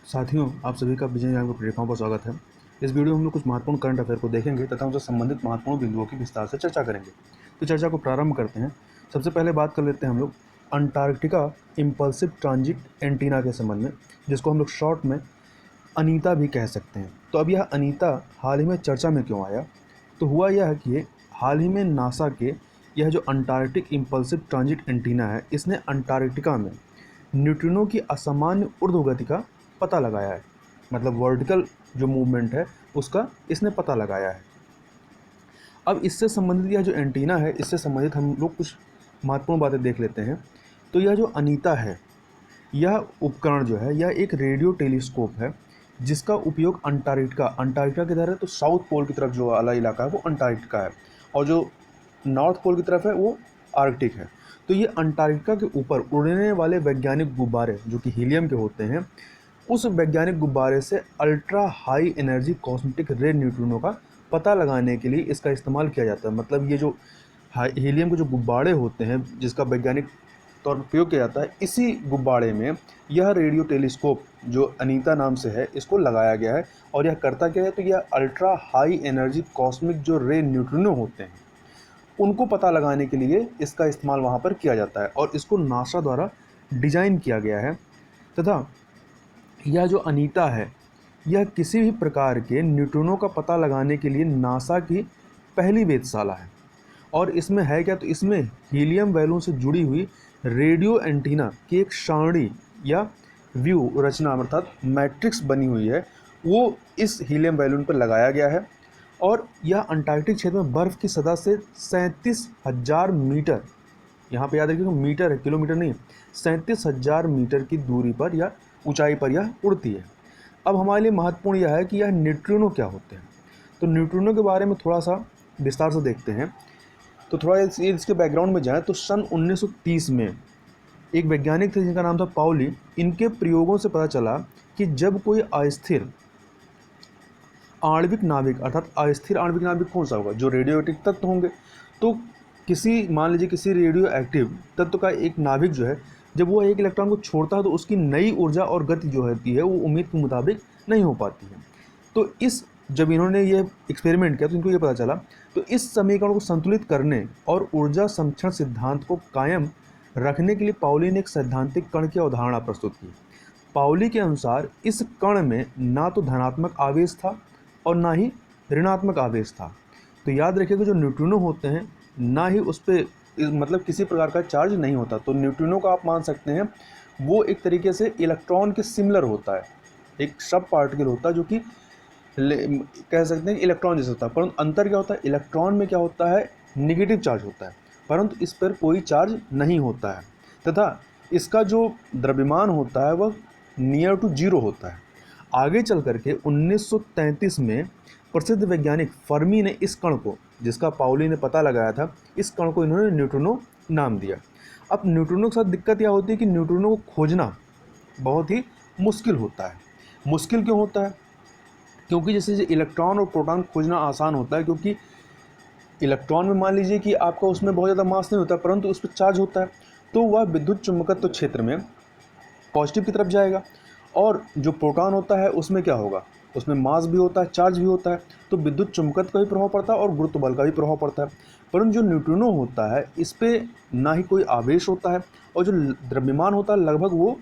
साथियों, आप सभी का विजय ज्ञान प्लेटफॉर्म पर स्वागत है। इस वीडियो में हम लोग कुछ महत्वपूर्ण करंट अफेयर को देखेंगे तथा उनसे संबंधित महत्वपूर्ण बिंदुओं की विस्तार से चर्चा करेंगे। तो चर्चा को प्रारंभ करते हैं। सबसे पहले बात कर लेते हैं हम लोग अंटार्कटिका इम्पल्सिव ट्रांजिट एंटीना के संबंध में, जिसको हम लोग शॉर्ट में अनीता भी कह सकते हैं। तो अब यह अनीता हाल ही में चर्चा में क्यों आया? तो हुआ यह है कि हाल ही में नासा के यह जो अंटार्कटिक इम्पल्सिव ट्रांजिट एंटीना है, इसने अंटार्कटिका में न्यूट्रिनो की असामान्य ऊर्ध्वगति का पता लगाया है। मतलब वर्टिकल जो मूवमेंट है उसका इसने पता लगाया है। अब इससे संबंधित यह जो एंटीना है, इससे संबंधित हम लोग कुछ महत्वपूर्ण बातें देख लेते हैं। तो यह जो अनीता है, यह उपकरण जो है, यह एक रेडियो टेलीस्कोप है जिसका उपयोग अंटार्कटिका की तरह है। तो साउथ पोल की तरफ जो वाला इलाका है वो अंटार्कटिका है, और जो नॉर्थ पोल की तरफ है वो आर्कटिक है। तो ये अंटार्कटिका के ऊपर उड़ने वाले वैज्ञानिक गुब्बारे जो कि हीलियम के होते हैं, उस वैज्ञानिक गुब्बारे से अल्ट्रा हाई एनर्जी कॉस्मेटिक रे न्यूट्रिनो का पता लगाने के लिए इसका इस्तेमाल किया जाता है। मतलब ये जो हीलियम के जो गुब्बारे होते हैं जिसका वैज्ञानिक तौर पर प्रयोग किया जाता है, इसी गुब्बारे में यह रेडियो टेलीस्कोप जो अनीता नाम से है इसको लगाया गया है। और यह करता क्या है? तो यह अल्ट्रा हाई एनर्जी कॉस्मिक जो रे न्यूट्रिनो होते हैं उनको पता लगाने के लिए इसका इस्तेमाल वहाँ पर किया जाता है, और इसको नासा द्वारा डिजाइन किया गया है। तथा यह जो अनीता है, यह किसी भी प्रकार के न्यूट्रिनो का पता लगाने के लिए नासा की पहली वेधशाला है। और इसमें है क्या? तो इसमें हीलियम बैलून से जुड़ी हुई रेडियो एंटीना की एक सारणी या व्यू रचना अर्थात मैट्रिक्स बनी हुई है, वो इस हीलियम बैलून पर लगाया गया है। और यह अंटार्कटिक क्षेत्र में बर्फ़ की सतह से 37,000 मीटर, यहाँ पे याद रखिएगा मीटर है, किलोमीटर नहीं, 37,000 मीटर की दूरी पर या ऊंचाई पर यह उड़ती है। अब हमारे लिए महत्वपूर्ण यह है कि यह न्यूट्रिनो क्या होते हैं। तो न्यूट्रिनो के बारे में थोड़ा सा विस्तार से देखते हैं। तो थोड़ा इसके बैकग्राउंड में जाएँ तो सन 1930 में एक वैज्ञानिक थे जिनका नाम था पाउली। इनके प्रयोगों से पता चला कि जब कोई अस्थिर आणविक नाभिक, अर्थात अस्थिर आणविक नाभिक कौन सा होगा? जो रेडियो एक्टिव तत्व होंगे। तो किसी, मान लीजिए किसी रेडियो एक्टिव तत्व का एक नाभिक जो है, जब वो एक इलेक्ट्रॉन को छोड़ता है तो उसकी नई ऊर्जा और गति जो होती है वो उम्मीद के मुताबिक नहीं हो पाती है। तो जब इन्होंने ये एक्सपेरिमेंट किया तो इनको ये पता चला। तो इस समीकरण को संतुलित करने और ऊर्जा संरक्षण सिद्धांत को कायम रखने के लिए पाउली ने एक सैद्धांतिक कण की अवधारणा प्रस्तुत की। पाउली के अनुसार इस कण में ना तो धनात्मक आवेश था और ना ही ऋणात्मक आवेश था। तो याद रखिएगा जो न्यूट्रिनो होते हैं ना ही उस पर मतलब किसी प्रकार का चार्ज नहीं होता। तो न्यूट्रिनो का आप मान सकते हैं वो एक तरीके से इलेक्ट्रॉन के सिमिलर होता है, एक सब पार्टिकल होता है जो कि कह सकते हैं इलेक्ट्रॉन जैसा होता है। परंतु अंतर क्या होता है? इलेक्ट्रॉन में क्या होता है? निगेटिव चार्ज होता है, परंतु इस पर कोई चार्ज नहीं होता है। तथा इसका जो द्रव्यमान होता है वह नियर टू जीरो होता है। आगे चल करके 1933 में प्रसिद्ध वैज्ञानिक फर्मी ने इस कण को, जिसका पाउली ने पता लगाया था, इस कण को इन्होंने न्यूट्रिनो नाम दिया। अब न्यूट्रिनो के साथ दिक्कत यह होती है कि न्यूट्रिनो को खोजना बहुत ही मुश्किल होता है। मुश्किल क्यों होता है? क्योंकि जैसे इलेक्ट्रॉन और प्रोटॉन खोजना आसान होता है, क्योंकि इलेक्ट्रॉन में मान लीजिए कि आपका उसमें बहुत ज़्यादा मास नहीं होता, परंतु उस पर चार्ज होता है, तो वह विद्युत चुंबकत्व क्षेत्र में पॉजिटिव की तरफ जाएगा। और जो प्रोटॉन होता है उसमें क्या होगा? उसमें मास भी होता है, चार्ज भी होता है, तो विद्युत चुंबकत्व का भी प्रभाव पड़ता है और गुरुत्व बल का भी प्रभाव पड़ता है। परंतु जो न्यूट्रिनो होता है इस पर ना ही कोई आवेश होता है, और जो द्रव्यमान होता है लगभग वो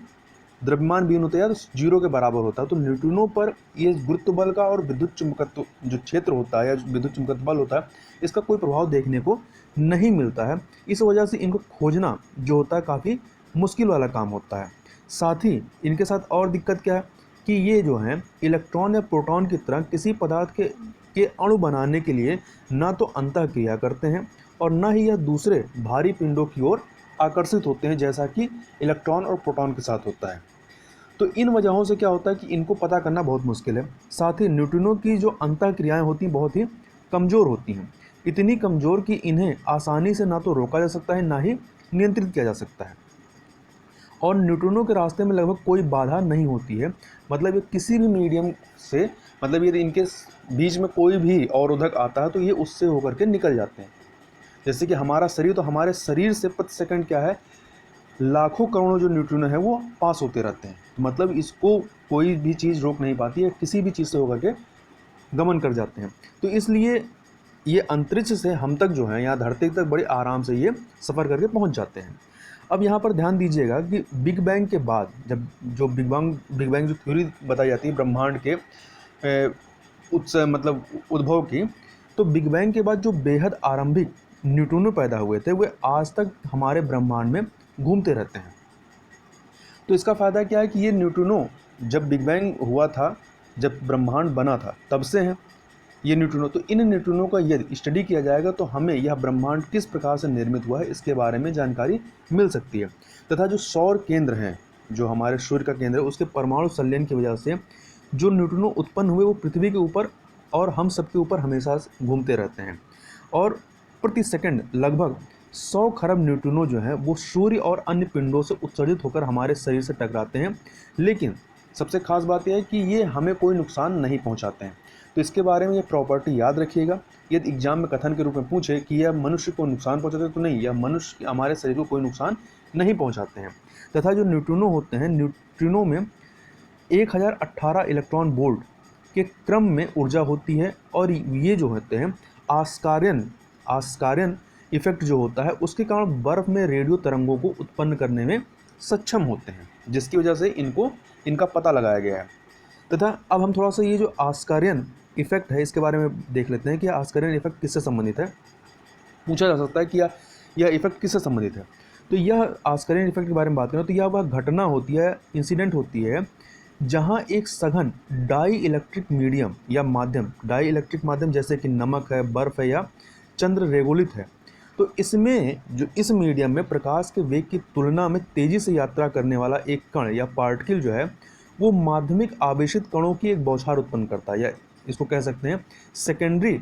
द्रव्यमान विहीन होता है या तो जीरो के बराबर होता है। तो न्यूट्रिनो पर ये गुरुत्व बल का और विद्युत चुंबकत्व जो क्षेत्र होता है या जो विद्युत चुंबकत्व बल होता है, इसका कोई प्रभाव देखने को नहीं मिलता है। इस वजह से इनको खोजना जो होता है काफ़ी मुश्किल वाला काम होता है। साथ ही इनके साथ और दिक्कत क्या है कि ये जो हैं इलेक्ट्रॉन या प्रोटॉन की तरह किसी पदार्थ के अणु बनाने के लिए ना तो अंतःक्रिया करते हैं और ना ही यह दूसरे भारी पिंडों की ओर आकर्षित होते हैं, जैसा कि इलेक्ट्रॉन और प्रोटॉन के साथ होता है। तो इन वजहों से क्या होता है कि इनको पता करना बहुत मुश्किल है। साथ ही न्यूट्रिनो की जो अंतःक्रियाएं होती हैं बहुत ही कमज़ोर होती हैं, इतनी कमज़ोर कि इन्हें आसानी से ना तो रोका जा सकता है ना ही नियंत्रित किया जा सकता है। और न्यूट्रिनो के रास्ते में लगभग कोई बाधा नहीं होती है। मतलब ये किसी भी मीडियम से, मतलब यदि इनके बीच में कोई भी अवरोधक आता है तो ये उससे होकर के निकल जाते हैं। जैसे कि हमारा शरीर, तो हमारे शरीर से प्रति सेकंड क्या है, लाखों करोड़ों जो न्यूट्रिनो है वो पास होते रहते हैं। मतलब इसको कोई भी चीज़ रोक नहीं पाती है, किसी भी चीज़ से होकर के गमन कर जाते हैं। तो इसलिए ये अंतरिक्ष से हम तक जो है, यहाँ धरती तक बड़े आराम से ये सफ़र करके पहुँच जाते हैं। अब यहाँ पर ध्यान दीजिएगा कि बिग बैंग के बाद जब जो बिग बैंग जो थ्योरी बताई जाती है ब्रह्मांड के मतलब उद्भव की, तो बिग बैंग के बाद जो बेहद आरंभिक न्यूट्रिनो पैदा हुए थे वे आज तक हमारे ब्रह्मांड में घूमते रहते हैं। तो इसका फ़ायदा क्या है कि ये न्यूट्रिनो जब बिग बैंग हुआ था, जब ब्रह्मांड बना था, तब से हैं ये न्यूट्रिनो। तो इन न्यूट्रिनो का यदि स्टडी किया जाएगा तो हमें यह ब्रह्मांड किस प्रकार से निर्मित हुआ है इसके बारे में जानकारी मिल सकती है। तथा जो सौर केंद्र हैं, जो हमारे सूर्य का केंद्र है, उसके परमाणु संलयन की वजह से जो न्यूट्रिनो उत्पन्न हुए वो पृथ्वी के ऊपर और हम सबके ऊपर हमेशा घूमते रहते हैं। और प्रति सेकंड लगभग 100 खरब न्यूट्रिनो जो हैं वो सूर्य और अन्य पिंडों से उत्सर्जित होकर हमारे शरीर से टकराते हैं। लेकिन सबसे खास बात यह है कि ये हमें कोई नुकसान नहीं पहुंचाते हैं। तो इसके बारे में ये प्रॉपर्टी याद रखिएगा। यदि एग्जाम में कथन के रूप में पूछे कि यह मनुष्य को नुकसान पहुंचाते हैं, तो नहीं, यह मनुष्य हमारे शरीर को कोई नुकसान नहीं पहुंचाते हैं। तथा जो न्यूट्रिनो होते हैं, न्यूट्रिनो में 1018 इलेक्ट्रॉन वोल्ट के क्रम में ऊर्जा होती है और ये जो होते हैं आस्कारियन इफेक्ट जो होता है उसके कारण बर्फ में रेडियो तरंगों को उत्पन्न करने में सक्षम होते हैं, जिसकी वजह से इनका पता लगाया गया है। तथा अब हम थोड़ा सा ये जो आस्कारियन इफेक्ट है इसके बारे में देख लेते हैं कि आस्कारियन इफेक्ट किससे संबंधित है। पूछा जा सकता है कि यह इफेक्ट किससे संबंधित है। तो यह आस्कारियन इफेक्ट के बारे में बात करें तो यह वह घटना होती है, इंसिडेंट होती है, जहां एक सघन डाई इलेक्ट्रिक माध्यम जैसे कि नमक है, बर्फ है या चंद्र रेगोलित है, तो इसमें जो इस मीडियम में प्रकाश के वेग की तुलना में तेज़ी से यात्रा करने वाला एक कण या पार्टिकल जो है वो माध्यमिक आवेशित कणों की एक बौछार उत्पन्न करता है, या इसको कह सकते हैं सेकेंडरी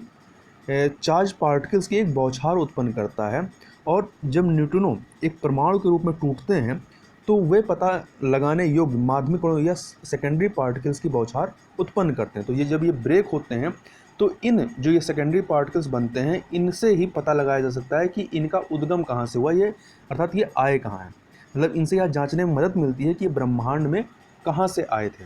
चार्ज पार्टिकल्स की एक बौछार उत्पन्न करता है। और जब न्यूट्रिनो एक परमाणु के रूप में टूटते हैं तो वे पता लगाने योग्य माध्यमिक कणों या सेकेंडरी पार्टिकल्स की बौछार उत्पन्न करते हैं। तो ये जब ये ब्रेक होते हैं तो इन जो ये सेकेंडरी पार्टिकल्स बनते हैं इनसे ही पता लगाया जा सकता है कि इनका उद्गम कहाँ से हुआ, ये अर्थात ये आए कहाँ हैं। मतलब इनसे यह जांचने में मदद मिलती है कि ये ब्रह्मांड में कहाँ से आए थे।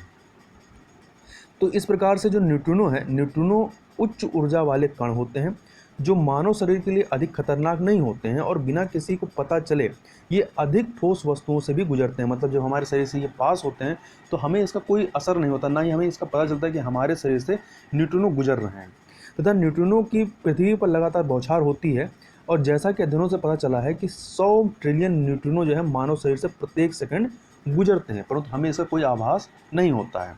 तो इस प्रकार से जो न्यूट्रिनो है, न्यूट्रिनो उच्च ऊर्जा वाले कण होते हैं जो मानव शरीर के लिए अधिक खतरनाक नहीं होते हैं और बिना किसी को पता चले ये अधिक ठोस वस्तुओं से भी गुजरते हैं। मतलब जब हमारे शरीर से ये पास होते हैं तो हमें इसका कोई असर नहीं होता, ना ही हमें इसका पता चलता है कि हमारे शरीर से न्यूट्रिनो गुजर रहे हैं। तथा न्यूट्रिनो की पृथ्वी पर लगातार बौछार होती है और जैसा कि अध्ययनों से पता चला है कि 100 ट्रिलियन न्यूट्रिनो जो है मानव शरीर से प्रत्येक सेकंड गुजरते हैं, परंतु हमें इसका कोई आभास नहीं होता है।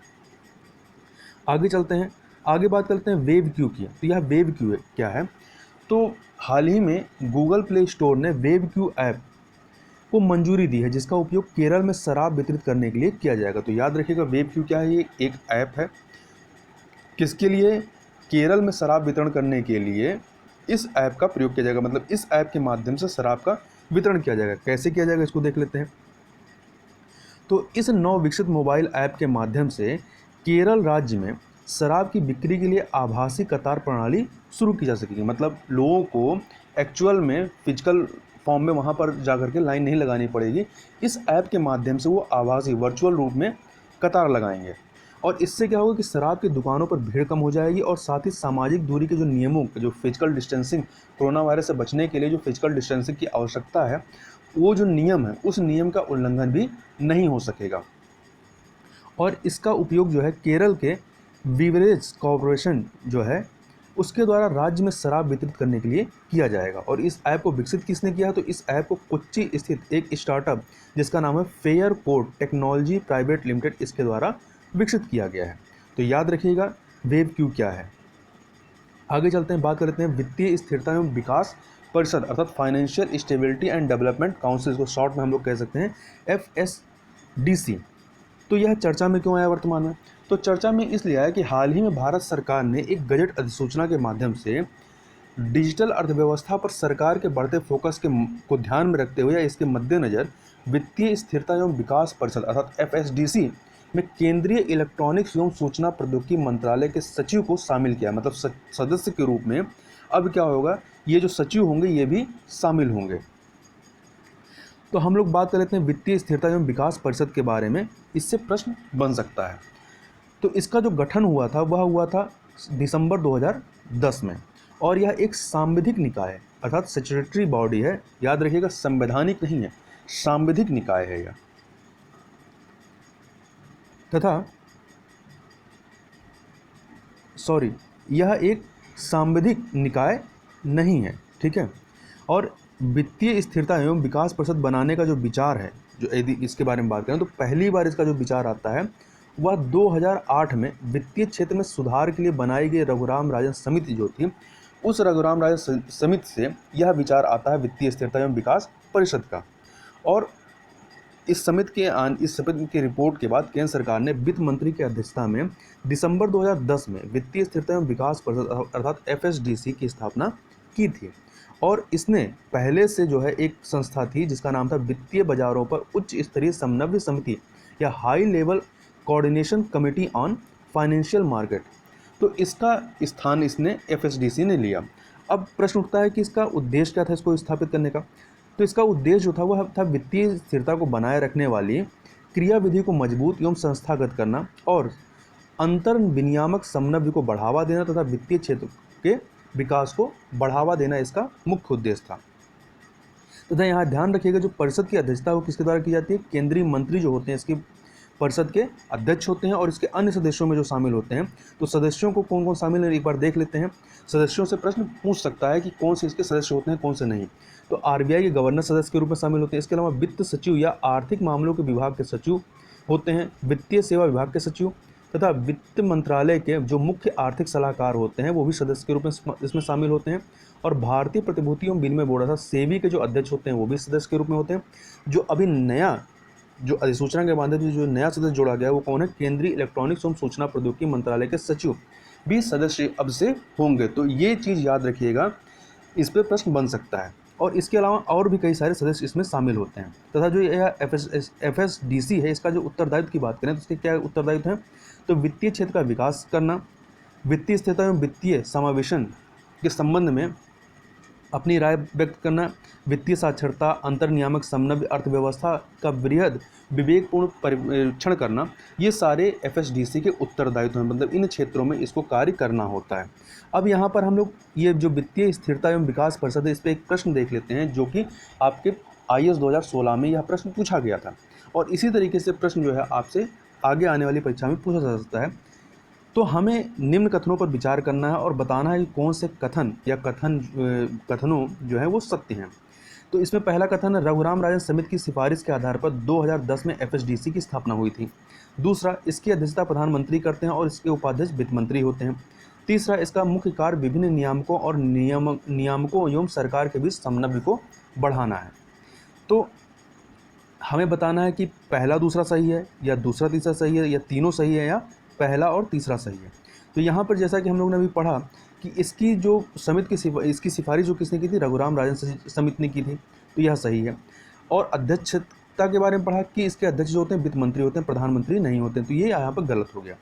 आगे चलते हैं, आगे बात करते हैं वेव क्यू की। तो यह वेव क्यू क्या है? तो हाल ही में गूगल प्ले स्टोर ने वेव क्यू ऐप को मंजूरी दी है जिसका उपयोग केरल में शराब वितरित करने के लिए किया जाएगा। तो याद रखिएगा वेव क्यू क्या है, ये एक ऐप है। किसके लिए? केरल में शराब वितरण करने के लिए इस ऐप का प्रयोग किया जाएगा। मतलब इस ऐप के माध्यम से शराब का वितरण किया जाएगा। कैसे किया जाएगा इसको देख लेते हैं। तो इस नव विकसित मोबाइल ऐप के माध्यम से केरल राज्य में शराब की बिक्री के लिए आभासी कतार प्रणाली शुरू की जा सकेगी। मतलब लोगों को एक्चुअल में फिजिकल फॉर्म में वहाँ पर जाकर के लाइन नहीं लगानी पड़ेगी। इस ऐप के माध्यम से वो आभासी वर्चुअल रूप में कतार लगाएंगे और इससे क्या होगा कि शराब की दुकानों पर भीड़ कम हो जाएगी और साथ ही सामाजिक दूरी के जो नियमों, जो फिजिकल डिस्टेंसिंग, कोरोना वायरस से बचने के लिए जो फिजिकल डिस्टेंसिंग की आवश्यकता है, वो जो नियम है उस नियम का उल्लंघन भी नहीं हो सकेगा। और इसका उपयोग जो है केरल के बीवरेज कॉरपोरेशन जो है उसके द्वारा राज्य में शराब वितरित करने के लिए किया जाएगा। और इस ऐप को विकसित किसने किया? तो इस ऐप को कोच्चि स्थित एक स्टार्टअप जिसका नाम है fair code technology private limited, इसके द्वारा विकसित किया गया है। तो याद रखिएगा वेव क्यू क्या है। आगे चलते हैं, बात करते हैं वित्तीय स्थिरता एवं विकास परिषद अर्थात financial stability and development council, को शॉर्ट में हम लोग कह सकते हैं FSDC। तो यह चर्चा में क्यों आया वर्तमान में? तो चर्चा में इसलिए आया कि हाल ही में भारत सरकार ने एक गजट अधिसूचना के माध्यम से डिजिटल अर्थव्यवस्था पर सरकार के बढ़ते फोकस को ध्यान में रखते हुए या इसके मद्देनज़र वित्तीय स्थिरता एवं विकास परिषद अर्थात FSDC में केंद्रीय इलेक्ट्रॉनिक्स एवं सूचना प्रौद्योगिकी मंत्रालय के सचिव को शामिल किया। मतलब सदस्य के रूप में अब क्या होगा, ये जो सचिव होंगे ये भी शामिल होंगे। तो हम लोग बात कर लेते हैं वित्तीय स्थिरता एवं विकास परिषद के बारे में, इससे प्रश्न बन सकता है। तो इसका जो गठन हुआ था वह हुआ था दिसंबर 2010 में, और यह एक सांविधिक निकाय है, अर्थात स्टैट्यूटरी बॉडी है। याद रखिएगा, संवैधानिक नहीं है, सांविधिक निकाय है यह। तथा यह एक सांविधिक निकाय नहीं है, ठीक है। और वित्तीय स्थिरता एवं विकास परिषद बनाने का जो विचार है, जो यदि इसके बारे में बात करें तो पहली बार इसका जो विचार आता है वह 2008 में वित्तीय क्षेत्र में सुधार के लिए बनाई गई रघुराम राजन समिति जो थी, उस रघुराम राजन समिति से यह विचार आता है वित्तीय स्थिरता एवं विकास परिषद का। और इस समिति की रिपोर्ट के बाद केंद्र सरकार ने वित्त मंत्री की अध्यक्षता में दिसंबर 2010 में वित्तीय स्थिरता एवं विकास परिषद अर्थात FSDC की स्थापना की थी। और इसने पहले से जो है एक संस्था थी जिसका नाम था वित्तीय बाजारों पर उच्च स्तरीय समन्वय समिति या high level coordination committee on financial market. तो इसका स्थान इसने FSDC ने लिया। अब प्रश्न उठता है कि इसका उद्देश्य क्या था इसको स्थापित करने का। तो इसका उद्देश्य जो था वह था वित्तीय स्थिरता को बनाए रखने वाली क्रियाविधि को मजबूत एवं संस्थागत करना और अंतर विनियामक समन्वय को बढ़ावा देना तथा वित्तीय क्षेत्र के विकास को बढ़ावा देना इसका मुख्य उद्देश्य था। तथा यहाँ ध्यान रखिएगा, जो परिषद की अध्यक्षता वो किसके द्वारा की जाती है? केंद्रीय मंत्री जो होते हैं इसकी परिषद के अध्यक्ष होते हैं। और इसके अन्य सदस्यों में जो शामिल होते हैं, तो सदस्यों को कौन कौन शामिल है एक बार देख लेते हैं। सदस्यों से प्रश्न पूछ सकता है कि कौन से इसके सदस्य होते हैं, कौन से नहीं। तो RBI के गवर्नर सदस्य के रूप में शामिल होते हैं। इसके अलावा वित्त सचिव या आर्थिक मामलों के विभाग के सचिव होते हैं, वित्तीय सेवा विभाग के सचिव तथा वित्त मंत्रालय के जो मुख्य आर्थिक सलाहकार होते हैं वो भी सदस्य के रूप में इसमें शामिल होते हैं। और भारतीय प्रतिभूति एवं विनिमय बोर्ड अर्थात सेबी के जो अध्यक्ष होते हैं वो भी सदस्य के रूप में होते हैं। जो अभी नया जो अधिसूचना के माध्यम से जो नया सदस्य जोड़ा गया वो कौन है? केंद्रीय इलेक्ट्रॉनिक्स एवं सूचना प्रौद्योगिकी मंत्रालय के सचिव भी सदस्य अब से होंगे। तो ये चीज़ याद रखिएगा, इस पर प्रश्न बन सकता है। और इसके अलावा और भी कई सारे सदस्य इसमें शामिल होते हैं। तथा जो यह FSDC है, इसका जो उत्तरदायित्व की बात करें तो इसके क्या उत्तरदायित्व हैं? तो वित्तीय क्षेत्र का विकास करना, वित्तीय स्थिरता एवं वित्तीय समावेशन के संबंध में अपनी राय व्यक्त करना, वित्तीय साक्षरता, अंतर नियामक समन्वय, अर्थव्यवस्था का वृहद विवेकपूर्ण परीक्षण करना, ये सारे FSDC के उत्तरदायित्व हैं। मतलब इन क्षेत्रों में इसको कार्य करना होता है। अब यहाँ पर हम लोग ये जो वित्तीय स्थिरता एवं विकास परिषद है इस पर एक प्रश्न देख लेते हैं, जो कि आपके IAS 2016 में यह प्रश्न पूछा गया था। और इसी तरीके से प्रश्न जो है आपसे आगे आने वाली परीक्षा में पूछा जा सकता है। तो हमें निम्न कथनों पर विचार करना है और बताना है कि कौन से कथन या कथनों जो है वो सत्य हैं। तो इसमें पहला कथन है, रघुराम राजन समिति की सिफारिश के आधार पर 2010 में FSDC की स्थापना हुई थी। दूसरा, इसकी अध्यक्षता प्रधानमंत्री करते हैं और इसके उपाध्यक्ष वित्त मंत्री होते हैं। तीसरा, इसका मुख्य कार्य विभिन्न नियामकों और नियामकों एवं सरकार के बीच समन्वय को बढ़ाना है। तो हमें बताना है कि पहला दूसरा सही है या दूसरा तीसरा सही है या तीनों सही है या पहला और तीसरा सही है। तो यहाँ पर जैसा कि हम लोग ने अभी पढ़ा कि इसकी जो इसकी सिफारिश जो किसने की थी? रघुराम राजन समिति ने की थी, तो यह सही है। और अध्यक्षता के बारे में पढ़ा कि इसके अध्यक्ष जो होते हैं वित्त मंत्री होते हैं, प्रधानमंत्री नहीं होते हैं, तो ये यहाँ पर गलत हो गया।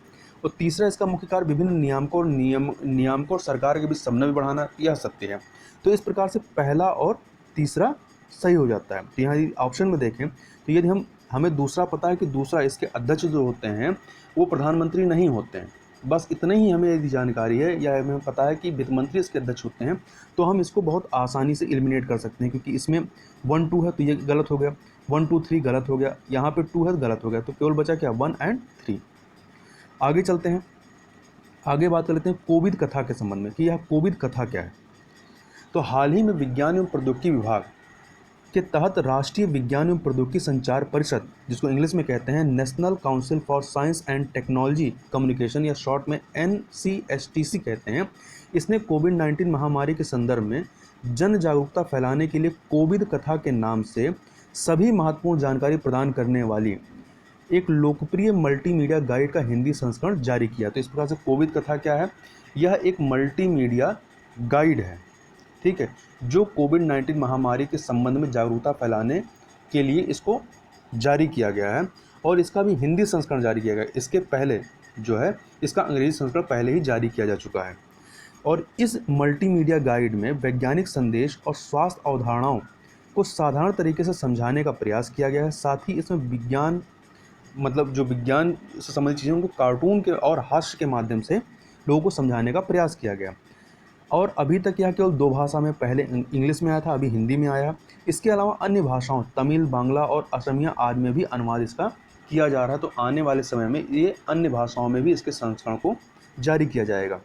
और तीसरा, इसका मुख्य कार्य विभिन्न नियामकों और सरकार के बीच समन्वय बढ़ाना, यह सत्य है। तो इस प्रकार से पहला और तीसरा सही हो जाता है। तो यहाँ ऑप्शन में देखें तो यदि हमें दूसरा पता है कि दूसरा इसके अध्यक्ष जो होते हैं वो प्रधानमंत्री नहीं होते हैं, बस इतना ही हमें यदि जानकारी है या हमें पता है कि वित्त मंत्री इसके अध्यक्ष होते हैं, तो हम इसको बहुत आसानी से एलिमिनेट कर सकते हैं। क्योंकि इसमें 1 2 है तो ये गलत हो गया, 1 2 3 गलत हो गया, यहाँ पे 2 है गलत हो गया, तो केवल बचा क्या? 1 और 3। आगे चलते हैं, आगे बात कर लेते हैं कोविड कथा के संबंध में कि यह कोविड कथा क्या है। तो हाल ही में विज्ञान एवं प्रौद्योगिकी विभाग के तहत राष्ट्रीय विज्ञान एवं प्रौद्योगिकी संचार परिषद, जिसको इंग्लिश में कहते हैं national council for science and technology communication या शॉर्ट में NCSTC कहते हैं, इसने कोविड-19 महामारी के संदर्भ में जन जागरूकता फैलाने के लिए कोविड कथा के नाम से सभी महत्वपूर्ण जानकारी प्रदान करने वाली एक लोकप्रिय मल्टीमीडिया गाइड का हिंदी संस्करण जारी किया। तो इस प्रकार से कोविड कथा क्या है? यह एक मल्टीमीडिया गाइड है, ठीक है, जो कोविड-19 महामारी के संबंध में जागरूकता फैलाने के लिए इसको जारी किया गया है। और इसका भी हिंदी संस्करण जारी किया गया है। इसके पहले जो है इसका अंग्रेजी संस्करण पहले ही जारी किया जा चुका है। और इस मल्टीमीडिया गाइड में वैज्ञानिक संदेश और स्वास्थ्य अवधारणाओं को साधारण तरीके से समझाने का प्रयास किया गया है। साथ ही इसमें विज्ञान मतलब जो विज्ञान से संबंधित चीज़ों को कार्टून के और हास्य के माध्यम से लोगों को समझाने का प्रयास किया गया। और अभी तक यह केवल 2 भाषा में, पहले इंग्लिश में आया था, अभी हिंदी में आया। इसके अलावा अन्य भाषाओं तमिल, बांग्ला और असमिया आदि में भी अनुवाद इसका किया जा रहा है। तो आने वाले समय में ये अन्य भाषाओं में भी इसके संस्करण को जारी किया जाएगा।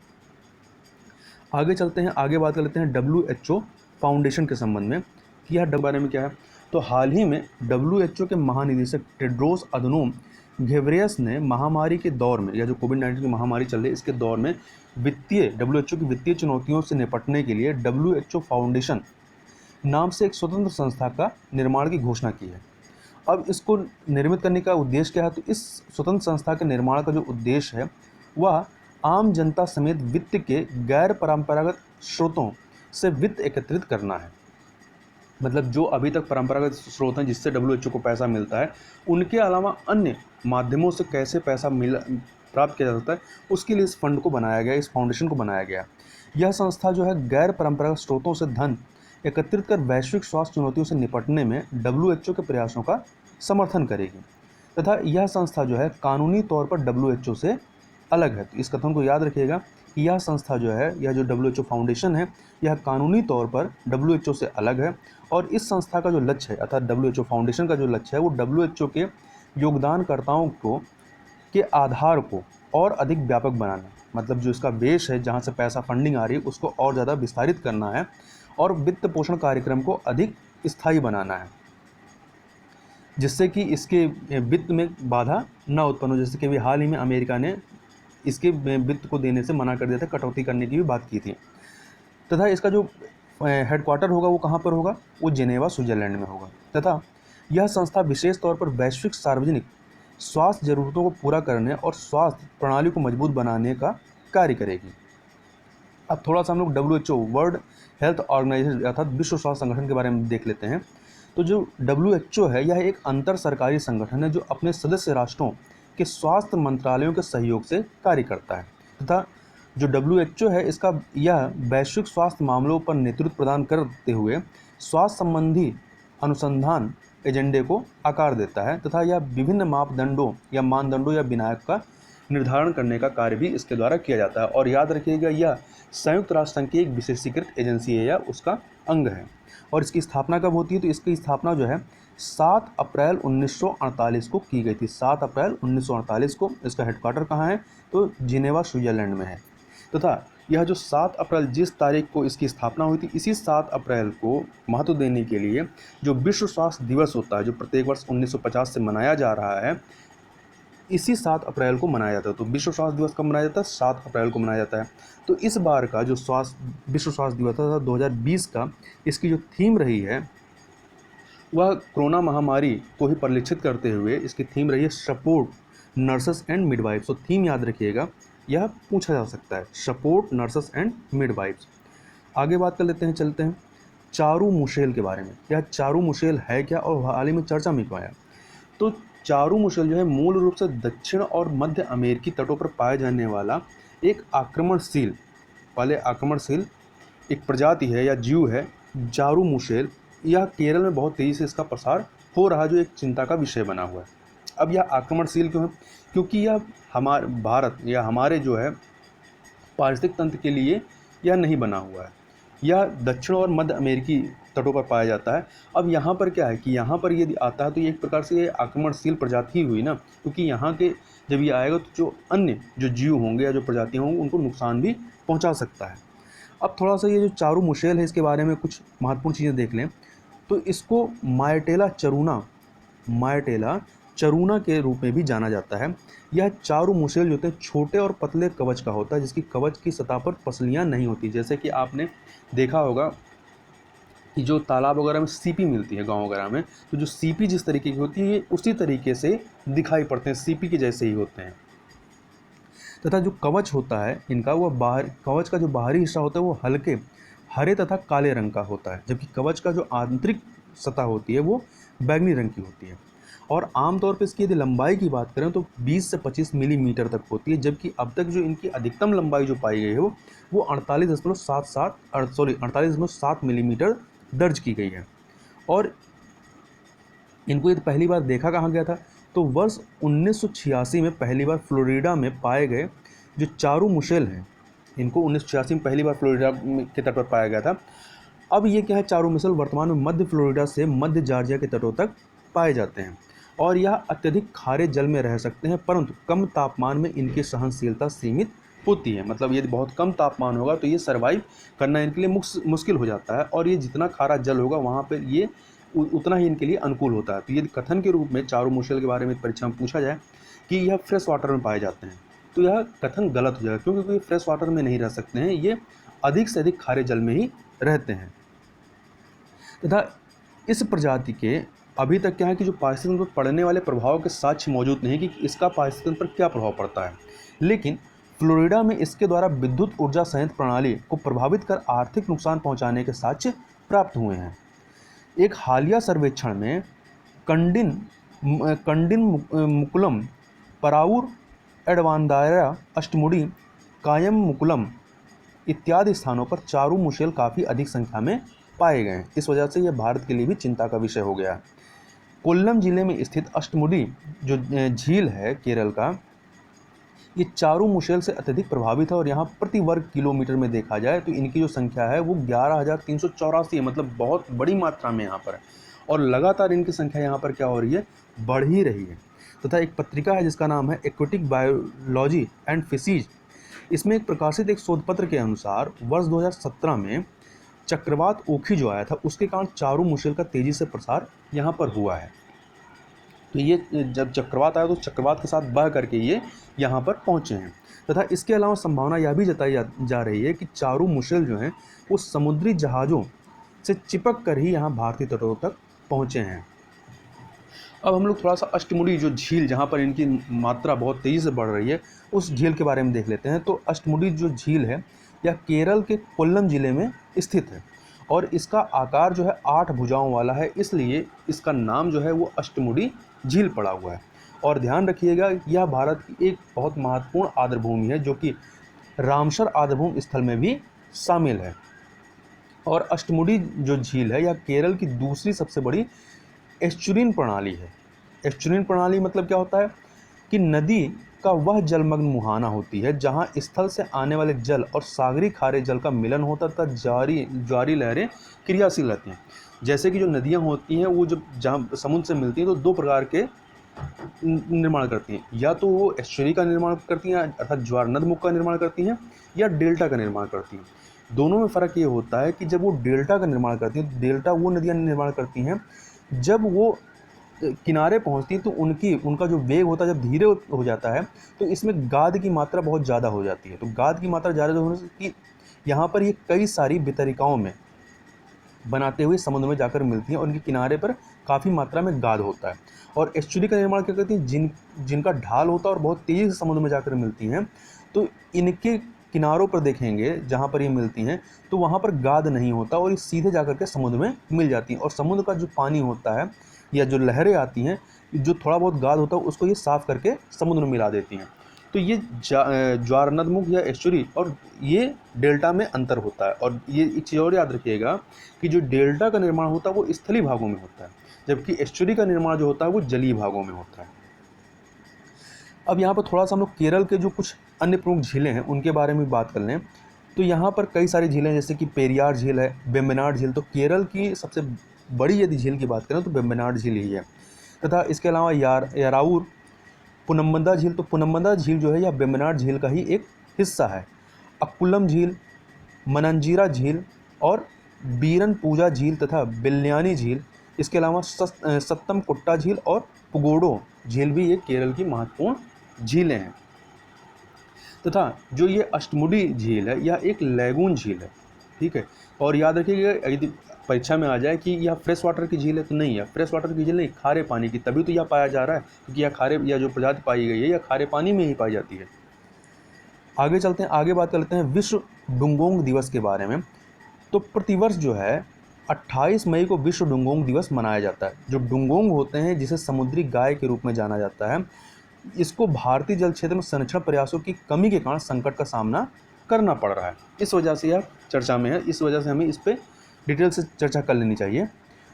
आगे चलते हैं, आगे बात कर लेते हैं WHO फाउंडेशन के संबंध में कि यह बारे में क्या है। तो हाल ही में WHO के महानिदेशक टेड्रोस अधनोम घेब्रेयस ने महामारी के दौर में, या जो कोविड-19 की महामारी चल रही है इसके दौर में WHO की वित्तीय चुनौतियों से निपटने के लिए WHO फाउंडेशन नाम से एक स्वतंत्र संस्था का निर्माण की घोषणा की है। अब इसको निर्मित करने का उद्देश्य क्या है, तो इस स्वतंत्र संस्था के निर्माण का जो उद्देश्य है वह आम जनता समेत वित्त के गैर परंपरागत स्रोतों से वित्त एकत्रित करना है। मतलब जो अभी तक परंपरागत स्रोत हैं जिससे WHO को पैसा मिलता है, उनके अलावा अन्य माध्यमों से कैसे पैसा प्राप्त किया जा सकता है, उसके लिए इस फंड को बनाया गया, इस फाउंडेशन को बनाया गया। यह संस्था जो है गैर परंपरागत स्रोतों से धन एकत्रित कर वैश्विक स्वास्थ्य चुनौतियों से निपटने में WHO के प्रयासों का समर्थन करेगी तथा यह संस्था जो है कानूनी तौर पर WHO से अलग है। तो इस कथन को याद रखिएगा कि यह संस्था जो है, यह जो WHO फाउंडेशन है, यह कानूनी तौर पर WHO से अलग है और इस संस्था का जो लक्ष्य है अर्थात WHO फाउंडेशन का जो लक्ष्य है वो WHO के योगदानकर्ताओं के आधार को और अधिक व्यापक बनाना, मतलब जो इसका बेस है जहाँ से पैसा फंडिंग आ रही है उसको और ज़्यादा विस्तारित करना है और वित्त पोषण कार्यक्रम को अधिक स्थायी बनाना है, जिससे कि इसके वित्त में बाधा न उत्पन्न हो। जैसे कि अभी हाल ही में अमेरिका ने इसके वित्त को देने से मना कर दिया था, कटौती करने की भी बात की थी। तथा इसका जो हेडक्वार्टर होगा वो कहाँ पर होगा, वो जेनेवा स्विट्जरलैंड में होगा। तथा यह संस्था विशेष तौर पर वैश्विक सार्वजनिक स्वास्थ्य जरूरतों को पूरा करने और स्वास्थ्य प्रणाली को मजबूत बनाने का कार्य करेगी। अब थोड़ा सा हम लोग WHO वर्ल्ड हेल्थ ऑर्गेनाइजेशन अर्थात विश्व स्वास्थ्य संगठन के बारे में देख लेते हैं। तो जो WHO है यह एक अंतर सरकारी संगठन है जो अपने सदस्य राष्ट्रों के स्वास्थ्य मंत्रालयों के सहयोग से कार्य करता है तथा जो WHO है इसका यह वैश्विक स्वास्थ्य मामलों पर नेतृत्व प्रदान करते हुए स्वास्थ्य संबंधी अनुसंधान एजेंडे को आकार देता है तथा यह विभिन्न मापदंडों या मानदंडों या विनायक का निर्धारण करने का कार्य भी इसके द्वारा किया जाता है। और याद रखिएगा यह संयुक्त राष्ट्र संघ की एक विशेषीकृत एजेंसी है या उसका अंग है। और इसकी स्थापना कब होती है, तो इसकी स्थापना जो है 7 अप्रैल 1948 को की गई थी। 7 अप्रैल 1948 को। इसका हेडक्वार्टर कहाँ है, तो जिनेवा स्विट्जरलैंड में है। तथा यह जो 7 अप्रैल जिस तारीख को इसकी स्थापना हुई थी, इसी 7 अप्रैल को महत्व देने के लिए जो विश्व स्वास्थ्य दिवस होता है जो प्रत्येक वर्ष 1950 से मनाया जा रहा है, इसी 7 अप्रैल को मनाया जाता है। तो विश्व स्वास्थ्य दिवस कब मनाया जाता है, 7 अप्रैल को मनाया जाता है। तो इस बार का जो विश्व स्वास्थ्य दिवस था 2020 का, इसकी जो थीम रही है वह कोरोना महामारी को ही परिलक्षित करते हुए इसकी थीम रही है सपोर्ट नर्सेस एंड मिडवाइफ्स। तो थीम याद रखिएगा, यह पूछा जा सकता है, सपोर्ट नर्सेस एंड मिडवाइफ्स। आगे बात कर लेते हैं, चलते हैं चारू मुशेल के बारे में। यह चारू मुशेल है क्या और हाल ही में चर्चा में क्यों आया। तो चारू मुशेल जो है मूल रूप से दक्षिण और मध्य अमेरिकी तटों पर पाया जाने वाला एक आक्रमणशील एक प्रजाति है या जीव है चारू मुशेल। यह केरल में बहुत तेज़ी से इसका प्रसार हो रहा है जो एक चिंता का विषय बना हुआ है। अब यह आक्रमणशील क्यों है, क्योंकि यह हमारे भारत या हमारे जो है पारिस्थितिक तंत्र के लिए यह नहीं बना हुआ है। यह दक्षिण और मध्य अमेरिकी तटों पर पाया जाता है। अब यहाँ पर क्या है कि यहाँ पर यदि आता है तो ये एक प्रकार से ये आक्रमणशील प्रजाति ही हुई ना, क्योंकि यहाँ के जब ये आएगा तो जो अन्य जो जीव होंगे या जो प्रजातियाँ होंगी उनको नुकसान भी पहुँचा सकता है। अब थोड़ा सा ये जो चारू मुशेल है इसके बारे में कुछ महत्वपूर्ण चीज़ें देख लें। तो इसको मायटेला चरूना के रूप में भी जाना जाता है। यह चारू मुशेल जो होते हैं छोटे और पतले कवच का होता है जिसकी कवच की सतह पर पसलियाँ नहीं होती। जैसे कि आपने देखा होगा कि जो तालाब वगैरह में सीपी मिलती है गांव वगैरह में, तो जो सीपी जिस तरीके की होती है उसी तरीके से दिखाई पड़ते हैं, सीपी के जैसे ही होते हैं। तथा जो कवच होता है इनका वो कवच का जो बाहरी हिस्सा होता है वो हल्के हरे तथा काले रंग का होता है, जबकि कवच का जो आंतरिक सतह होती है वो बैंगनी रंग की होती है। और आमतौर पर इसकी यदि लंबाई की बात करें तो 20 से 25 मिलीमीटर तक होती है, जबकि अब तक जो इनकी अधिकतम लंबाई जो पाई गई है वो 48.7 मिलीमीटर दर्ज की गई है। और इनको ये पहली बार देखा कहाँ गया था, तो वर्ष 1986 में पहली बार फ्लोरिडा में पाए गए जो चारू मुशेल हैं, इनको 1986 में पहली बार फ्लोरिडा के तट पर पाया गया था। अब ये क्या है, चारू मुशेल वर्तमान में मध्य फ्लोरिडा से मध्य जॉर्जिया के तटों तक पाए जाते हैं और यह अत्यधिक खारे जल में रह सकते हैं, परंतु कम तापमान में इनकी सहनशीलता सीमित होती है। मतलब यदि बहुत कम तापमान होगा तो ये सर्वाइव करना इनके लिए मुश्किल हो जाता है, और ये जितना खारा जल होगा वहाँ पर ये उतना ही इनके लिए अनुकूल होता है। तो यदि कथन के रूप में चारू मुशेल के बारे में परीक्षा में पूछा जाए कि यह फ्रेश वाटर में पाए जाते हैं, तो यह कथन गलत हो जाएगा, क्योंकि ये फ्रेश वाटर में नहीं रह सकते हैं, ये अधिक से अधिक खारे जल में ही रहते हैं। तथा इस प्रजाति के अभी तक क्या है कि जो पारिस्थितिकी पर पड़ने वाले प्रभाव के साक्ष्य मौजूद नहीं कि इसका पारिस्थितिकी पर क्या प्रभाव पड़ता है, लेकिन फ्लोरिडा में इसके द्वारा विद्युत ऊर्जा संयंत्र प्रणाली को प्रभावित कर आर्थिक नुकसान पहुंचाने के साक्ष्य प्राप्त हुए हैं। एक हालिया सर्वेक्षण में कंडिन मुकुलम, पराऊर, एडवांदारा, अष्टमुडी, कायम मुकुलम इत्यादि स्थानों पर चारू मुशेल काफ़ी अधिक संख्या में पाए गए। इस वजह से यह भारत के लिए भी चिंता का विषय हो गया। कोल्लम जिले में स्थित अष्टमुडी जो झील है केरल का, ये चारू मुशेल से अत्यधिक प्रभावित है और यहाँ प्रति वर्ग किलोमीटर में देखा जाए तो इनकी जो संख्या है वो 11,384 है, मतलब बहुत बड़ी मात्रा में यहाँ पर है, और लगातार इनकी संख्या यहाँ पर क्या हो रही है, बढ़ ही रही है। तथा एक पत्रिका है जिसका नाम है एक्वेटिक बायोलॉजी एंड फिशीज, इसमें एक प्रकाशित एक शोध पत्र के अनुसार वर्ष 2017 में चक्रवात ओखी जो आया था उसके कारण चारू मुशेल का तेजी से प्रसार यहाँ पर हुआ है। तो ये जब चक्रवात आया तो चक्रवात के साथ बह करके ये यहाँ पर पहुँचे हैं। तथा इसके अलावा संभावना यह भी जताई जा रही है कि चारू मुशेल जो हैं वो समुद्री जहाज़ों से चिपक कर ही यहाँ भारतीय तटों तक पहुँचे हैं। अब हम लोग थोड़ा सा अष्टमुडी जो झील जहाँ पर इनकी मात्रा बहुत तेज़ी से बढ़ रही है उस झील के बारे में देख लेते हैं। तो अष्टमुडी जो झील है यह केरल के कोल्लम ज़िले में स्थित है और इसका आकार जो है 8 भुजाओं वाला है, इसलिए इसका नाम जो है वो अष्टमुडी झील पड़ा हुआ है। और ध्यान रखिएगा यह भारत की एक बहुत महत्वपूर्ण आर्द्रभूमि है जो कि रामसर आर्द्रभूमि स्थल में भी शामिल है। और अष्टमुडी जो झील है यह केरल की दूसरी सबसे बड़ी एस्चुरिन प्रणाली है। एस्चुरिन प्रणाली मतलब क्या होता है कि नदी का वह जलमग्न मुहाना होती है जहां स्थल से आने वाले जल और सागरी खारे जल का मिलन होता तथा ज्वारी लहरें क्रियाशील रहती हैं। जैसे कि जो नदियां होती हैं वो जब जहाँ समुद्र से मिलती हैं तो दो प्रकार के निर्माण करती हैं, या तो वो एस्चुरी का निर्माण करती हैं अर्थात ज्वार नदमुख का निर्माण करती हैं, या डेल्टा का निर्माण करती हैं। दोनों में फ़र्क ये होता है कि जब वो डेल्टा का निर्माण करती हैं तो डेल्टा वो नदियाँ निर्माण करती हैं जब वो किनारे पहुंचती है तो उनका जो वेग होता है जब धीरे हो जाता है तो इसमें गाद की मात्रा बहुत ज़्यादा हो जाती है। तो गाद की मात्रा ज़्यादा होने से कि यहाँ पर ये कई सारी वितरिकाओं में बनाते हुए समुद्र में जाकर मिलती हैं और उनके किनारे पर काफ़ी मात्रा में गाद होता है। और एस्चुरी का निर्माण क्या करती हैं, जिनका ढाल होता है और बहुत तेज़ी से समुद्र में जाकर मिलती हैं, तो इनके किनारों पर देखेंगे जहाँ पर ये मिलती हैं तो वहाँ पर गाद नहीं होता और ये सीधे जाकर के समुद्र में मिल जाती हैं। और समुद्र का जो पानी होता है या जो लहरें आती हैं, जो थोड़ा बहुत गाद होता है उसको ये साफ़ करके समुद्र में मिला देती हैं। तो ये ज्वार नदमुख या एस्चुरी और ये डेल्टा में अंतर होता है। और ये एक चीज़ और याद रखिएगा कि जो डेल्टा का निर्माण होता है वो स्थलीय भागों में होता है, जबकि एस्चुरी का निर्माण जो होता है वो जलीय भागों में होता है। अब यहाँ पर थोड़ा सा हम लोग केरल के जो कुछ अन्य प्रमुख झीलें हैं उनके बारे में बात कर लें तो यहाँ पर कई सारी झीलें जैसे कि पेरियार झील है, वेम्बनाड झील। तो केरल की सबसे बड़ी यदि झील की बात करें तो वेम्बनाड झील ही है। तथा इसके अलावा याराउर, पुनम्बदा झील। तो पुनम्बदा झील जो है यह वेम्बनाड झील का ही एक हिस्सा है। अक्कुलम झील, मनंजीरा झील और बीरन पूजा झील तथा बिल्लियानी झील। इसके अलावा सत्तम कुट्टा झील और पुगोडो झील भी ये केरल की महत्वपूर्ण झीलें हैं। तथा जो ये अष्टमुडी झील है यह एक लैगून झील है, ठीक है। और याद रखिएगा यदि परीक्षा में आ जाए कि यह फ्रेश वाटर की झील है तो नहीं है, फ्रेश वाटर की झील नहीं, खारे पानी की, तभी तो यह पाया जा रहा है क्योंकि यह खारे या जो प्रजाति पाई गई है यह खारे पानी में ही पाई जाती है। आगे चलते हैं, आगे बात कर लेते हैं विश्व डुंगोंग दिवस के बारे में। तो प्रतिवर्ष जो है 28 मई को विश्व डुंगोंग दिवस मनाया जाता है। जो डुंगोंग होते हैं जिसे समुद्री गाय के रूप में जाना जाता है, इसको भारतीय जल क्षेत्र में संरक्षण प्रयासों की कमी के कारण संकट का सामना करना पड़ रहा है। इस वजह से यह चर्चा में है, इस वजह से हमें इस पर डिटेल से चर्चा कर लेनी चाहिए।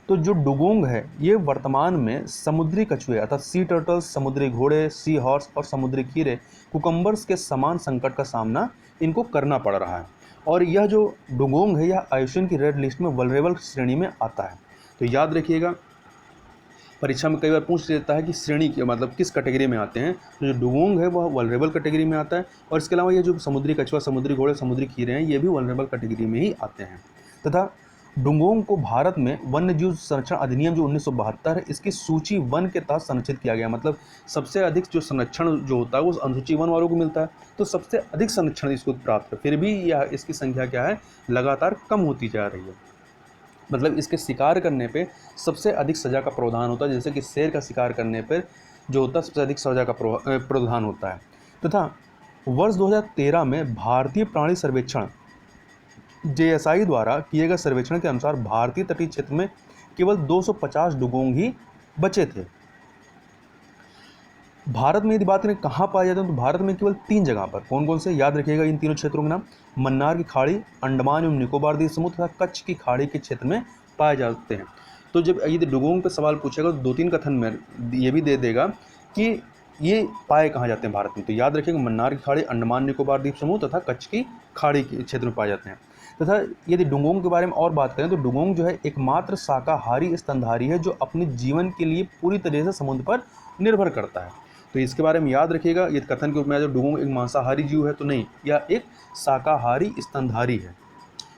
तो जो डुगोंग है ये वर्तमान में समुद्री कछुए अर्थात सी टर्टल्स, समुद्री घोड़े, सी हॉर्स और समुद्री कीड़े, कुकम्बर्स के समान संकट का सामना इनको करना पड़ रहा है। और यह जो डुगोंग है यह आयुष्मान की रेड लिस्ट में वल्नरेबल श्रेणी में आता है। तो याद रखिएगा, परीक्षा में कई बार पूछ लेता है कि श्रेणी के मतलब किस कैटेगरी में आते हैं। तो जो डुगोंग है वह वल्नरेबल कैटेगरी में आता है, और इसके अलावा ये जो समुद्री कछुआ, समुद्री घोड़े, समुद्री कीड़े हैं ये भी वल्नरेबल कैटेगरी में ही आते हैं। तथा डुगोंग को भारत में वन्यजीव संरक्षण अधिनियम जो 1972 है इसकी सूची 1 के तहत संरक्षित किया गया। मतलब सबसे अधिक जो संरक्षण जो होता है वो अनुसूची 1 वालों को मिलता है, तो सबसे अधिक संरक्षण इसको प्राप्त है। फिर भी यह इसकी संख्या क्या है, लगातार कम होती जा रही है। मतलब इसके शिकार करने पे सबसे अधिक सज़ा का प्रावधान होता है, जैसे कि शेर का शिकार करने पर जो होता है सबसे अधिक सज़ा का प्रावधान होता है। तथा वर्ष 2013 में भारतीय प्राणी सर्वेक्षण JSI द्वारा किए गए सर्वेक्षण के अनुसार भारतीय तटीय क्षेत्र में केवल 250 डुगोंग ही बचे थे। भारत में यदि बात करें कहाँ पाए जाते हैं, तो भारत में केवल 3 जगह पर। कौन कौन से, याद रखिएगा इन तीनों क्षेत्रों के नाम, मन्नार की खाड़ी, अंडमान एवं निकोबार द्वीप समूह तथा कच्छ की खाड़ी के क्षेत्र में पाए जाते हैं। तो जब यदि डुगोंग पे सवाल पूछेगा तो 2-3 कथन में ये भी दे देगा कि ये पाए कहाँ जाते हैं भारत में। तो याद रखिएगा मन्नार की खाड़ी, अंडमान निकोबार द्वीप समूह तथा कच्छ की खाड़ी के क्षेत्र में पाए जाते हैं। तथा यदि डुगोंग के बारे में और बात करें तो डुगोंग जो है एकमात्र शाकाहारी स्तनधारी है जो अपने जीवन के लिए पूरी तरह से समुद्र पर निर्भर करता है। तो इसके बारे में याद रखिएगा, ये कथन के रूप में डुगोंग एक मांसाहारी जीव है तो नहीं, यह एक शाकाहारी स्तनधारी है।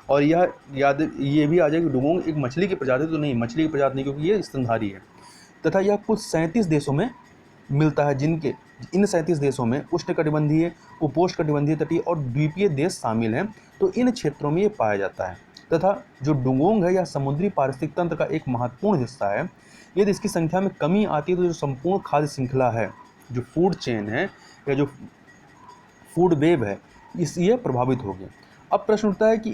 और यह याद ये भी आ जाए कि डुगोंग एक मछली की प्रजाति तो नहीं, मछली की प्रजाति नहीं, क्योंकि ये स्तनधारी है। तथा यह कुल 37 देशों में मिलता है, जिनके इन 37 देशों में उष्णकटिबंधीय, उपोष्णकटिबंधीय, तटीय और द्वीपीय देश शामिल हैं। तो इन क्षेत्रों में ये पाया जाता है। तथा जो डुगोंग है यह समुद्री पारिस्थितिक तंत्र का एक महत्वपूर्ण हिस्सा है। यदि इसकी संख्या में कमी आती है तो जो संपूर्ण खाद्य श्रृंखला है, जो फूड चेन है या जो फूड वेब है, ये प्रभावित होगी। अब प्रश्न उठता है कि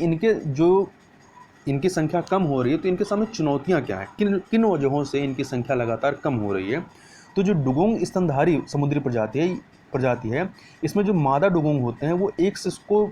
इनकी संख्या कम हो रही है तो इनके सामने चुनौतियां क्या हैं, किन किन वजहों से इनकी संख्या लगातार कम हो रही है। तो जो डुगोंग स्तनधारी समुद्री प्रजाति है, इसमें जो मादा डुगोंग होते हैं वो एक शिशु को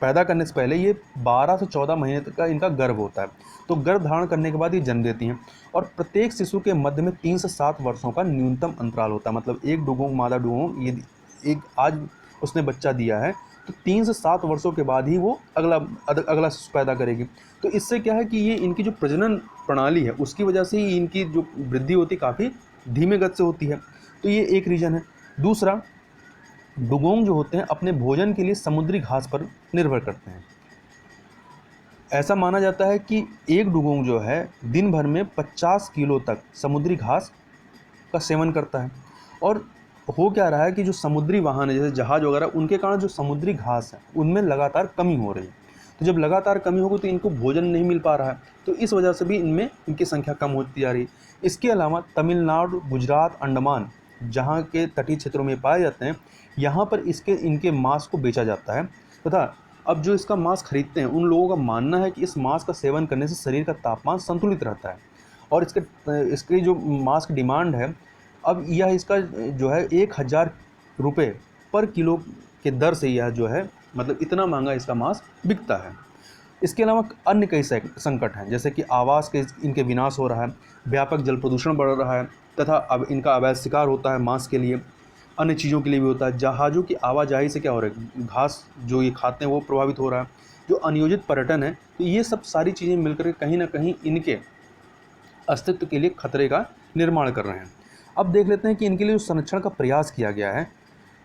पैदा करने से पहले ये 12 से 14 महीने तक का इनका गर्भ होता है। तो गर्भ धारण करने के बाद ये जन्म देती हैं, और प्रत्येक शिशु के मध्य में 3 से 7 वर्षों का न्यूनतम अंतराल होता है। मतलब एक डुगोंग, मादा डुगोंग, यदि एक आज उसने बच्चा दिया है तो 3 से 7 वर्षों के बाद ही वो अगला शिशु पैदा करेगी। तो इससे क्या है कि ये इनकी जो प्रजनन प्रणाली है उसकी वजह से ही इनकी जो वृद्धि होती है काफ़ी धीमे गति से होती है। तो ये एक रीज़न है। दूसरा, डुगोंग जो होते हैं अपने भोजन के लिए समुद्री घास पर निर्भर करते हैं। ऐसा माना जाता है कि एक डुगोंग जो है दिन भर में 50 किलो तक समुद्री घास का सेवन करता है। और हो क्या रहा है कि जो समुद्री वाहन है जैसे जहाज़ वगैरह, उनके कारण जो समुद्री घास है उनमें लगातार कमी हो रही है। तो जब लगातार कमी होगी तो इनको भोजन नहीं मिल पा रहा है, तो इस वजह से भी इनकी संख्या कम होती जा रही है। इसके अलावा तमिलनाडु, गुजरात, अंडमान जहाँ के तटीय क्षेत्रों में पाए जाते हैं, यहाँ पर इनके मांस को बेचा जाता है। तथा अब जो इसका मांस खरीदते हैं उन लोगों का मानना है कि इस मांस का सेवन करने से शरीर का तापमान संतुलित रहता है। और इसके जो मांस की डिमांड है, अब यह इसका जो है 1000 रुपये पर किलो के दर से यह जो है मतलब इतना महंगा इसका मांस बिकता है। इसके अलावा अन्य कई संकट हैं, जैसे कि आवास के इनके विनाश हो रहा है, व्यापक जल प्रदूषण बढ़ रहा है, तथा अब इनका अवैध शिकार होता है मांस के लिए, अन्य चीज़ों के लिए भी होता है। जहाज़ों की आवाजाही से क्या हो रहा है, घास जो ये खाते हैं वो प्रभावित हो रहा है। जो अनियोजित पर्यटन है, तो ये सब सारी चीज़ें मिलकर कहीं ना कहीं इनके अस्तित्व के लिए खतरे का निर्माण कर रहे हैं। अब देख लेते हैं कि इनके लिए जो संरक्षण का प्रयास किया गया है,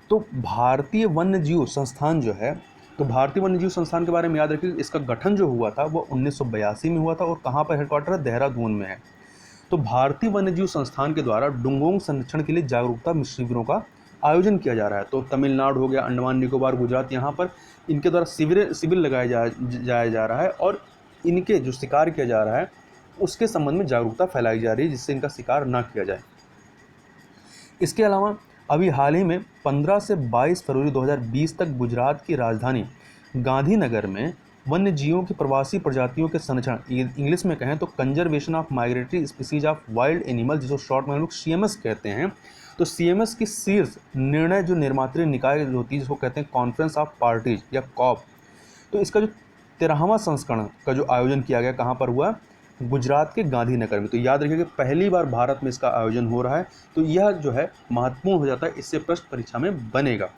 तो भारतीय वन्यजीव संस्थान जो है, तो भारतीय वन्यजीव संस्थान के बारे में याद रखिए, इसका गठन जो हुआ था वो 1982 में हुआ था, और कहाँ पर हेडक्वार्टर है, देहरादून में है। तो भारतीय वन्यजीव संस्थान के द्वारा डुगोंग संरक्षण के लिए जागरूकता शिविरों का आयोजन किया जा रहा है। तो तमिलनाडु हो गया, अंडमान निकोबार, गुजरात, यहाँ पर इनके द्वारा शिविर लगाया जाया जा रहा है, और इनके जो शिकार किया जा रहा है उसके संबंध में जागरूकता फैलाई जा रही है, जिससे इनका शिकार ना किया जाए। इसके अलावा अभी हाल ही में 15 से 22 फरवरी 2020 तक गुजरात की राजधानी गांधीनगर में वन्य जीवों की प्रवासी प्रजातियों के संरक्षण, इंग्लिश में कहें तो conservation of migratory species of wild animal, जिसको शॉर्ट में हम लोग CMS कहते हैं। तो CMS की शीर्ष निर्णय जो निर्मात्री निकाय जो होती है, जिसको कहते हैं कॉन्फ्रेंस ऑफ पार्टीज या कॉप, तो इसका जो 13वां संस्करण का जो आयोजन किया गया, कहाँ पर हुआ, गुजरात के गांधीनगर में। तो याद रखिए कि पहली बार भारत में इसका आयोजन हो रहा है, तो यह जो है महत्वपूर्ण हो जाता है, इससे प्रश्न परीक्षा में बनेगा।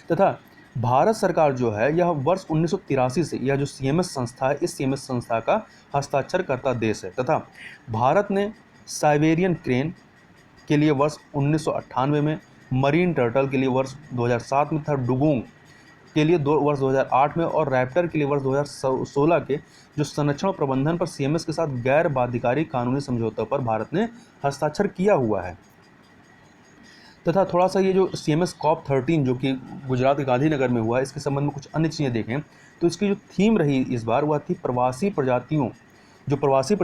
तथा भारत सरकार जो है यह वर्ष 1983 से यह जो CMS संस्था है, इस CMS संस्था का हस्ताक्षरकर्ता देश है। तथा भारत ने साइबेरियन क्रेन के लिए वर्ष 1998 में, मरीन टर्टल के लिए वर्ष 2007 में तथा डुगोंग के लिए वर्ष 2008 में और रैप्टर के लिए वर्ष 2016 के जो संरक्षण और प्रबंधन पर CMS के साथ गैर बाध्यकारी कानूनी समझौतों पर भारत ने हस्ताक्षर किया हुआ है। तथा थोड़ा सा ये जो CMS COP13 जो कि गुजरात के गांधीनगर में हुआ है, इसके संबंध में कुछ अन्य चीज़ें देखें तो इसकी जो थीम रही इस बार वह थी प्रवासी प्रजातियों, जो प्रवासी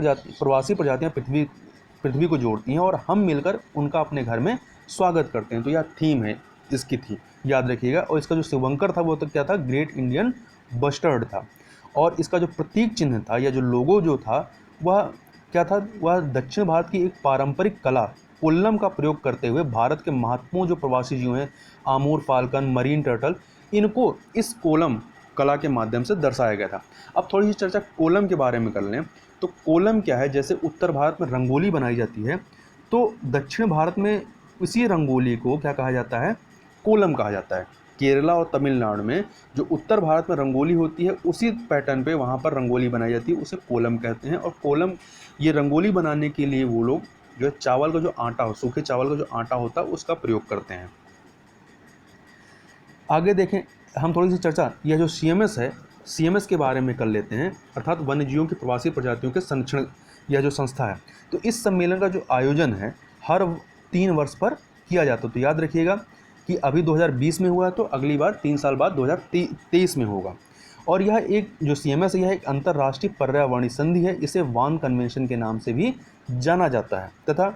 प्रजातियाँ पृथ्वी को जोड़ती हैं और हम मिलकर उनका अपने घर में स्वागत करते हैं। तो यह थीम है इसकी थी, याद रखिएगा। और इसका जो शुभंकर था वो तो क्या था, ग्रेट इंडियन बस्टर्ड था। और इसका जो प्रतीक चिन्ह था या जो लोगो जो था वह क्या था, वह दक्षिण भारत की एक पारंपरिक कला कोल्लम का प्रयोग करते हुए भारत के महत्वपूर्ण जो प्रवासी जीव हैं, आमूर फाल्कन, मरीन टर्टल, इनको इस कोलम कला के माध्यम से दर्शाया गया था। अब थोड़ी सी चर्चा कोलम के बारे में कर लें। तो कोलम क्या है, जैसे उत्तर भारत में रंगोली बनाई जाती है, तो दक्षिण भारत में इसी रंगोली को क्या कहा जाता है, कोलम कहा जाता है। केरला और तमिलनाडु में जो उत्तर भारत में रंगोली होती है, उसी पैटर्न पे वहाँ पर रंगोली बनाई जाती है, उसे कोलम कहते हैं। और कोलम ये रंगोली बनाने के लिए वो लोग जो चावल का जो आटा हो, सूखे चावल का जो आटा होता है, उसका प्रयोग करते हैं। आगे देखें हम थोड़ी सी चर्चा यह जो CMS है, CMS के बारे में कर लेते हैं, अर्थात वन्यजीवों की प्रवासी प्रजातियों के संरक्षण यह जो संस्था है। तो इस सम्मेलन का जो आयोजन है हर 3 वर्ष पर किया जाता है। तो याद रखिएगा कि अभी 2020 में हुआ है, तो अगली बार 3 साल बाद 2023 में होगा। और यह एक जो CMS है यह एक अंतर्राष्ट्रीय पर्यावरणीय संधि है, इसे वान कन्वेंशन के नाम से भी जाना जाता है। तथा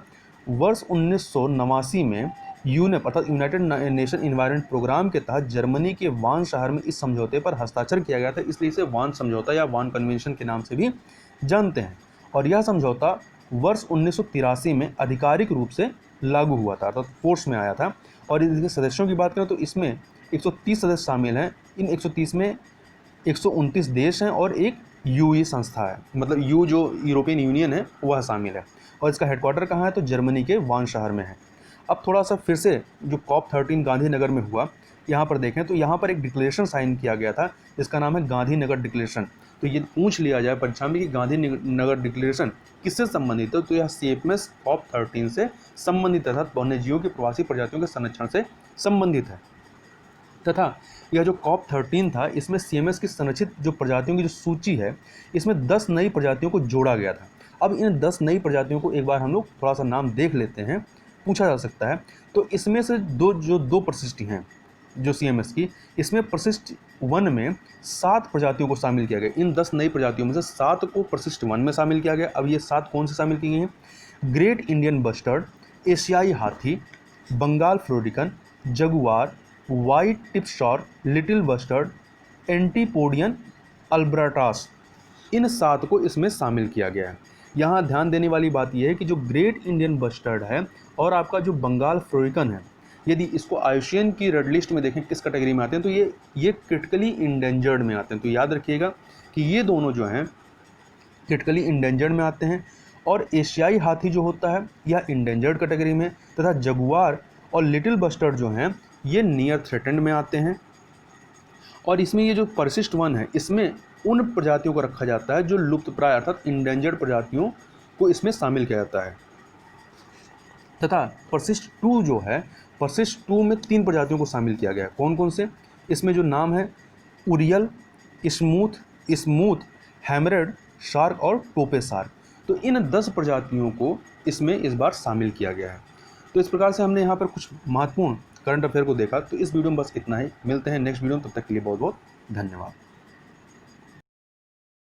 वर्ष 1989 में यूनेप अर्थात यूनाइटेड नेशन इन्वायरमेंट प्रोग्राम के तहत जर्मनी के वान शहर में इस समझौते पर हस्ताक्षर किया गया था, इसलिए इसे वान समझौता या वान कन्वेंशन के नाम से भी जानते हैं। और यह समझौता वर्ष 1983 में आधिकारिक रूप से लागू हुआ था, अर्थात फोर्स में आया था। और इसके सदस्यों की बात करें तो इसमें 130 सदस्य शामिल हैं। इन 130 में 129 देश हैं और एक UE संस्था है, मतलब यू जो यूरोपियन यूनियन है वह शामिल है। और इसका हेडक्वार्टर कहाँ है, तो जर्मनी के वान शहर में है। अब थोड़ा सा फिर से जो COP13 गांधीनगर में हुआ, यहाँ पर देखें तो यहाँ पर एक डिक्लेरेशन साइन किया गया था, जिसका नाम है गांधीनगर डिक्लेरेशन। तो ये पूछ लिया जाए परीक्षा में कि गांधीनगर डिक्लेरेशन किससे संबंधित है, तो यह CMS COP13 से संबंधित है, अर्थात वन्यजीवों की प्रवासी प्रजातियों के संरक्षण से संबंधित है। तथा यह जो COP13 था, इसमें CMS की संरक्षित जो प्रजातियों की जो सूची है, इसमें 10 नई प्रजातियों को जोड़ा गया था। अब इन 10 नई प्रजातियों को एक बार हम लोग थोड़ा सा नाम देख लेते हैं, पूछा जा सकता है। तो इसमें से दो प्रशिष्टि हैं जो CMS की, इसमें प्रशिष्ट 1 में 7 प्रजातियों को शामिल किया गया। इन 10 नई प्रजातियों में से 7 को प्रशिष्ट 1 में शामिल किया गया। अब ये 7 कौन से शामिल की गई हैं, ग्रेट इंडियन बस्टर्ड, एशियाई हाथी, Bengal florican, jaguar, white tip shark, little bustard, Antipodean albatross, इन 7 को इसमें शामिल किया गया है। यहाँ ध्यान देने वाली बात यह है कि जो ग्रेट इंडियन बस्टर्ड है और आपका जो बंगाल फ्लोरिकन है, यदि इसको IUCN की रेड लिस्ट में देखें किस कैटेगरी में आते हैं, तो ये क्रिटिकली इंडेंजर्ड में आते हैं। तो याद रखिएगा कि ये दोनों जो हैं क्रिटिकली इंडेंजर्ड में आते हैं। और एशियाई हाथी जो होता है यह इंडेंजर्ड कैटेगरी में, तथा जगुआर और लिटिल बस्टर्ड जो हैं ये नियर थ्रेटेंड में आते हैं। और इसमें ये जो परसिस्ट 1 है, इसमें उन प्रजातियों को रखा जाता है जो लुप्तप्राय अर्थात इंडेंजर्ड प्रजातियों को इसमें शामिल किया जाता है। तथा परसिस्ट 2 जो है, परसिस्ट 2 में 3 प्रजातियों को शामिल किया गया है। कौन कौन से, इसमें जो नाम है उरियल, स्मूथ, हैमरेड शार्क और टोपे शार्क। तो इन 10 प्रजातियों को इसमें इस बार शामिल किया गया है। तो इस प्रकार से हमने यहाँ पर कुछ महत्वपूर्ण करंट अफेयर को देखा। तो इस वीडियो में बस इतना ही, मिलते हैं नेक्स्ट वीडियो में, तब तक के लिए बहुत बहुत धन्यवाद।